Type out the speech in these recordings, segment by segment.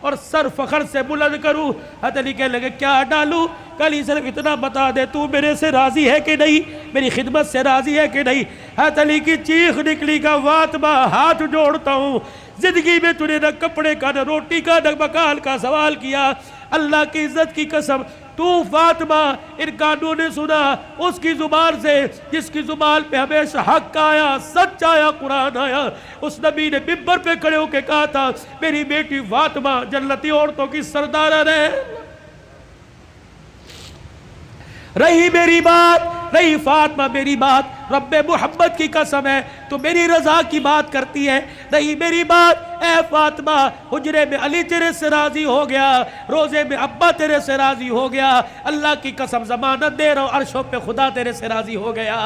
اور سر فخر سے بلند کروں۔ حضرت علی کہنے لگے کیا ڈالوں؟ کلی صرف اتنا بتا دے تو میرے سے راضی ہے کہ نہیں، میری خدمت سے راضی ہے کہ نہیں۔ حضرت علی کی چیخ نکلی کہ فاطمہ ہاتھ جوڑتا ہوں، زندگی میں تو نے نہ کپڑے کا نہ روٹی کا نہ مکان کا سوال کیا، اللہ کی عزت کی قسم تو فاطمہ ان کانوں نے سنا اس کی زبان سے جس کی زبان پہ ہمیشہ حق آیا، سچ آیا، قرآن آیا۔ اس نبی نے ممبر پہ کھڑے ہو کے کہا تھا میری بیٹی فاطمہ جنتی عورتوں کی سردارہ ہے۔ رہی میری بات، رہی فاطمہ میری بات، رب محمد کی قسم ہے تو میری رضا کی بات کرتی ہے، رہی میری بات، اے فاطمہ حجرے میں علی تیرے سے راضی ہو گیا، روزے میں ابا تیرے سے راضی ہو گیا، اللہ کی قسم ضمانت دے رہا ہوں عرشوں پہ خدا تیرے سے راضی ہو گیا۔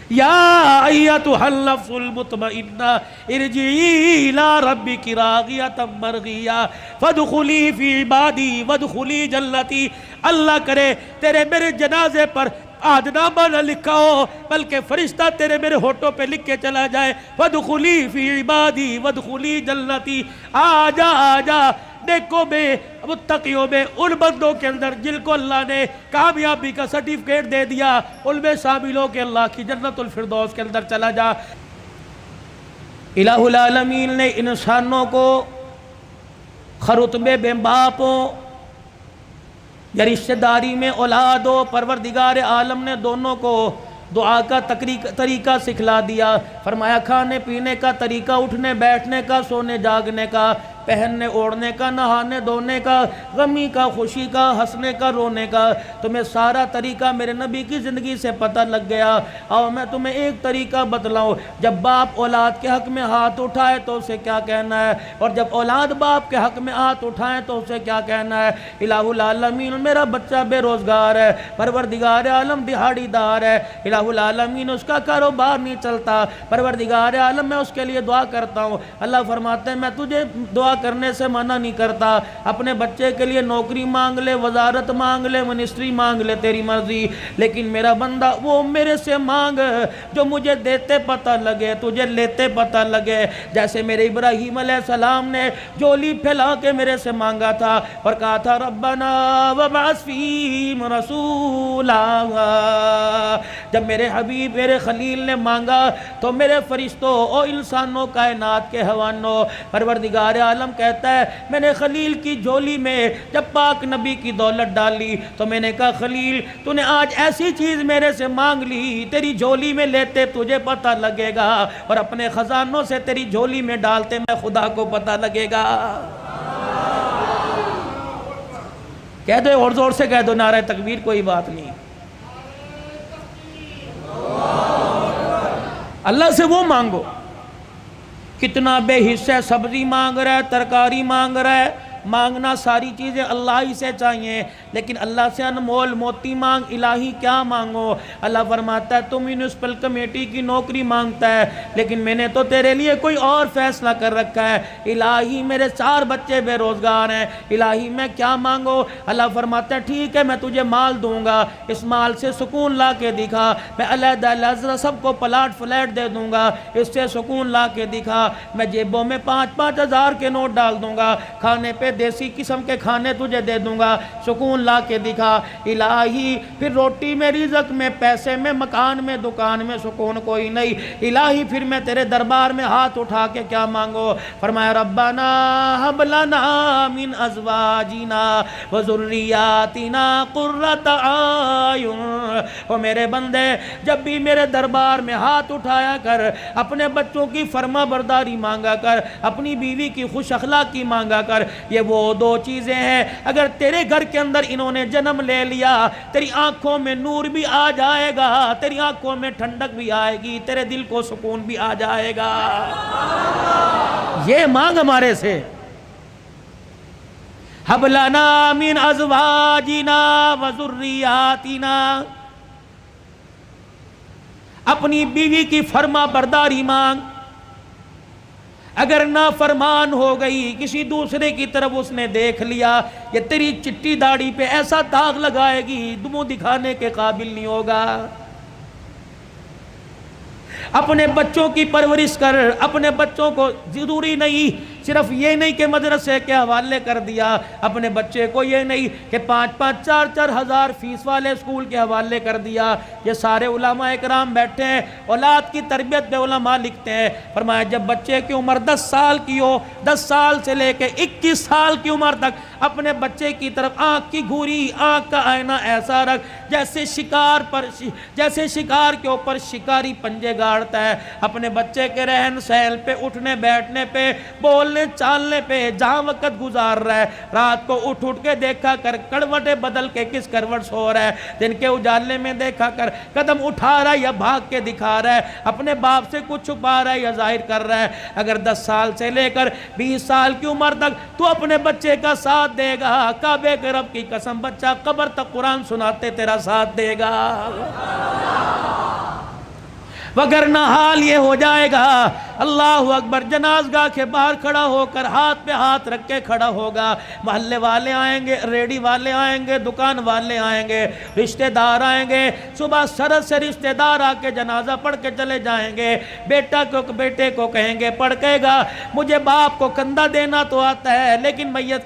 یا ایتھا النفس المطمئنہ ارجعی الی ربک راضیۃ مرضیہ فادخلی فی عبادی وادخلی جنتی۔ اللہ کرے تیرے میرے جنازے پر عہدنامہ نہ لکھا ہو بلکہ فرشتہ تیرے میرے ہونٹوں پہ لکھ کے چلا جائے، وادخلی فی عبادی وادخلی جنتی۔ آجا آجا نیکوں میں، متقیوں میں، ان بندوں کے اندر جن کو اللہ نے کامیابی کا سرٹیفکیٹ دے دیا ان میں شامل ہو کے اللہ کی جنت الفردوس کے اندر چلا جا۔ الہ العالمین نے انسانوں کو خرطبے بے باپ ہو یا رشتہ داری میں اولاد ہو، پروردگار عالم نے دونوں کو دعا کا طریقہ سکھلا دیا، فرمایا کھانے پینے کا طریقہ، اٹھنے بیٹھنے کا، سونے جاگنے کا، پہننے اوڑھنے کا، نہانے دھونے کا، غمی کا، خوشی کا، ہنسنے کا، رونے کا، تمہیں سارا طریقہ میرے نبی کی زندگی سے پتہ لگ گیا۔ اور میں تمہیں ایک طریقہ بتلاؤں، جب باپ اولاد کے حق میں ہاتھ اٹھائے تو اسے کیا کہنا ہے، اور جب اولاد باپ کے حق میں ہاتھ اٹھائیں تو اسے کیا کہنا ہے۔ الہ العالمین میرا بچہ بے روزگار ہے، پروردگار عالم دہاڑی دار ہے، الہ العالمین اس کا کاروبار نہیں چلتا، پروردگار عالم میں اس کے لیے دعا کرتا ہوں۔ اللہ فرماتے ہیں میں تجھے دعا کرنے سے منع نہیں کرتا، اپنے بچے کے لیے نوکری مانگ لے، وزارت مانگ لے، منسٹری مانگ لے، تیری مرضی، لیکن میرا بندہ وہ میرے سے مانگ جو مجھے دیتے پتہ لگے، تجھے لیتے پتہ لگے۔ جیسے میرے ابراہیم علیہ السلام نے جولی پھیلا کے میرے سے مانگا تھا اور کہا تھا ربنا وابعث فیہم رسولا، جب میرے حبیب میرے خلیل نے مانگا تو میرے فرشتوں اور انسانوں کائنات کے حوانوں پروردگار عالم کہتا ہے میں نے خلیل کی جھولی میں جب پاک نبی کی دولت ڈالی تو میں نے کہا خلیل تو نے آج ایسی چیز میرے سے مانگ لی، تیری جھولی میں لیتے تجھے پتہ لگے گا اور اپنے خزانوں سے تیری جھولی میں ڈالتے میں خدا کو پتہ لگے گا۔ کہہ دو اور زور سے کہہ دو نعرہ تکبیر، کوئی بات نہیں۔ اللہ سے وہ مانگو، کتنا بے حصہ سبزی مانگ رہا ہے، ترکاری مانگ رہا ہے، مانگنا ساری چیزیں اللہ ہی سے چاہیے، لیکن اللہ سے انمول موتی مانگ، الہی کیا مانگو؟ اللہ فرماتا ہے تم میونسپل کمیٹی کی نوکری مانگتا ہے لیکن میں نے تو تیرے لیے کوئی اور فیصلہ کر رکھا ہے، الہی میرے 4 بچے بے روزگار ہیں، الہی میں کیا مانگو؟ اللہ فرماتا ہے ٹھیک ہے میں تجھے مال دوں گا، اس مال سے سکون لا کے دکھا، میں علیحدہ علیحدہ سب کو پلاٹ فلیٹ دے دوں گا، اس سے سکون لا کے دکھا، میں جیبوں میں 5-5 ہزار کے نوٹ ڈال دوں گا، کھانے پہ دیسی قسم کے کھانے تجھے دے دوں گا، سکون لا کے دکھا۔ الہی پھر روٹی میں، رزق میں، پیسے میں، مکان میں، دکان میں سکون کوئی نہیں، الہی پھر میں تیرے دربار میں ہاتھ اٹھا کے کیا مانگو؟ فرمایا ربنا ہب لنا من ازواجنا وذریاتنا قرۃ اعین۔ او میرے بندے جب بھی میرے دربار میں ہاتھ اٹھایا کر، اپنے بچوں کی فرما برداری مانگا کر، اپنی بیوی کی خوش اخلاقی مانگا کر، یہ وہ 2 چیزیں ہیں اگر تیرے گھر کے اندر انہوں نے جنم لے لیا تیری آنکھوں میں نور بھی آ جائے گا، تیری آنکھوں میں ٹھنڈک بھی آئے گی، تیرے دل کو سکون بھی آ جائے گا۔ یہ مانگ ہمارے سے، ہب لنا من ازواجنا وذریاتنا، اپنی بیوی کی فرما برداری مانگ، اگر نافرمان ہو گئی، کسی دوسرے کی طرف اس نے دیکھ لیا، یہ تیری چٹی داڑھی پہ ایسا داغ لگائے گی منہ دکھانے کے قابل نہیں ہوگا۔ اپنے بچوں کی پرورش کر، اپنے بچوں کو ضروری نہیں صرف یہ نہیں کہ مدرسے کے حوالے کر دیا اپنے بچے کو، یہ نہیں کہ 5-5 4-4 ہزار فیس والے اسکول کے حوالے کر دیا۔ یہ سارے علماء اکرام بیٹھے ہیں، اولاد کی تربیت میں علماء لکھتے ہیں، فرمایا جب بچے کی عمر 10 سال کی ہو، 10 سال سے لے کے 21 سال کی عمر تک اپنے بچے کی طرف آنکھ کی گھوری، آنکھ کا آئینہ ایسا رکھ جیسے شکار کے اوپر شکاری پنجے گاڑتا ہے۔ اپنے بچے کے رہن سہن پہ، اٹھنے بیٹھنے پہ، بولنے چالنے پہ، جہاں وقت گزار رہا ہے، رات کو اٹھ کے دیکھا کر کروٹیں بدل کے کس کروٹ سو رہا ہے، دن کے اجالے میں دیکھا کر قدم اٹھا رہا ہے یا بھاگ کے دکھا رہا ہے، اپنے باپ سے کچھ چھپا رہا ہے یا ظاہر کر رہا ہے۔ اگر 10 سال سے لے کر 20 سال کی عمر تک تو اپنے بچے کا ساتھ دے گا، کعبے کے رب کی قسم بچہ قبر تک قرآن سناتے تیرا ساتھ دے گا، وگرنہ حال یہ ہو جائے گا۔ اللہ اکبر، جنازگاہ کے باہر کھڑا ہو کر ہاتھ پہ ہاتھ رکھ کے کھڑا ہوگا، محلے والے آئیں گے، ریڈی والے آئیں گے، دکان والے آئیں گے، رشتہ دار آئیں گے، صبح سرد سے رشتہ دار آ کے جنازہ پڑھ کے چلے جائیں گے، بیٹے کو کہیں گے، پڑھ کہے گا مجھے باپ کو کندھا دینا تو آتا ہے لیکن میت